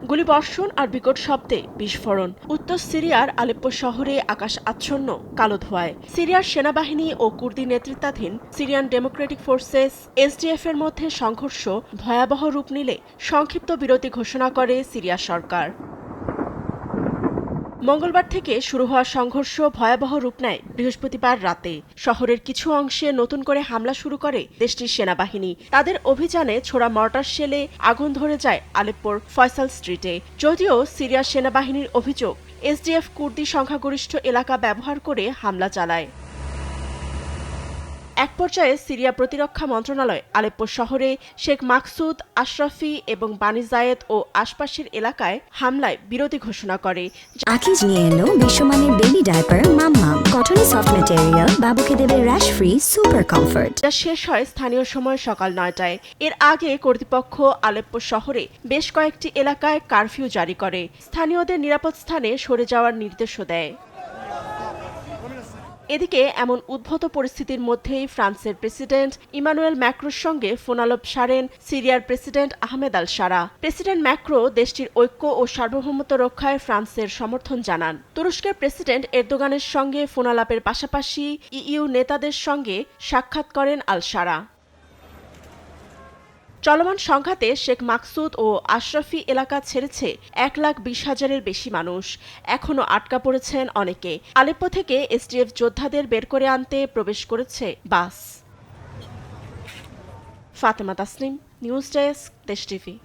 গুলিবর্ষণ আর বিকট শব্দে বিস্ফোরণ। উত্তর সিরিয়ার আলেপ্পো শহরে আকাশ আচ্ছন্ন কালো ধোঁয়ায়। সিরিয়ার সেনাবাহিনী ও কুর্দি নেতৃত্বাধীন সিরিয়ান ডেমোক্রেটিক ফোর্সেস এসডিএফ এর মধ্যে সংঘর্ষ ভয়াবহ রূপ নিলে সংক্ষিপ্ত বিরতি ঘোষণা করে সিরিয়া সরকার। মঙ্গলবার থেকে শুরু হওয়া সংঘর্ষ ভয়াবহ রূপ নেয় বৃহস্পতিবার রাতে। শহরের কিছু অংশে নতুন করে হামলা শুরু করে দেশটির সেনাবাহিনী। তাদের অভিযানে ছোড়া মর্টার শেলে আগুন ধরে যায় আলেপ্পোর ফয়সাল স্ট্রিটে। যদিও সিরিয়ার সেনাবাহিনীর অভিযোগ, এসডিএফ কুর্দি সংখ্যাগরিষ্ঠ এলাকা ব্যবহার করে হামলা চালায়। এক পর্যায়ে সিরিয়া প্রতিরক্ষা মন্ত্রণালয় আলেপ্পো শহরে শেখ মাকসুদ, আশরাফি এবং বানি জায়েদ ও আশপাশের এলাকায় হামলায় বিরতি ঘোষণা করে। আকিজ নিয়ে এলো বিশ্বমানের বেবি ডায়াপার মাম্মাম, কটন সফট ম্যাটেরিয়াল, বাবুকে দেবে র্যাশ ফ্রি সুপার কমফোর্ট। যা শেষ হয় স্থানীয় সময় সকাল ৯টায়। এর আগে কর্তৃপক্ষ আলেপ্পো শহরে বেশ কয়েকটি এলাকায় কারফিউ জারি করে, স্থানীয়দের নিরাপদ স্থানে সরে যাওয়ার নির্দেশও দেয়। এদিকে এমন উদ্ভূত পরিস্থিতির মধ্যেই ফ্রান্সের প্রেসিডেন্ট ইমানুয়েল ম্যাক্রোর সঙ্গে ফোনালাপ সারেন সিরিয়ার প্রেসিডেন্ট আহমেদ আল শারা। প্রেসিডেন্ট ম্যাক্রো দেশটির ঐক্য ও সার্বভৌমত্ব রক্ষায় ফ্রান্সের সমর্থন জানান। তুরস্কের প্রেসিডেন্ট এরদোগানের সঙ্গে ফোনালাপের পাশাপাশি ইইউ নেতাদের সঙ্গে সাক্ষাৎ করেন আল শারা। চলমান সংঘাতে শেখ মাকসুদ ও আশরাফি এলাকা ছেড়েছে ১,২০,০০০-এর বেশি মানুষ। এখনও আটকা পড়েছেন অনেকে। আলেপ্পো থেকে এসডিএফ যোদ্ধাদের বের করে আনতে প্রবেশ করেছে বাস। ফাতেমা তাসনিম, নিউজ ডেস্ক, দেশ টিভি।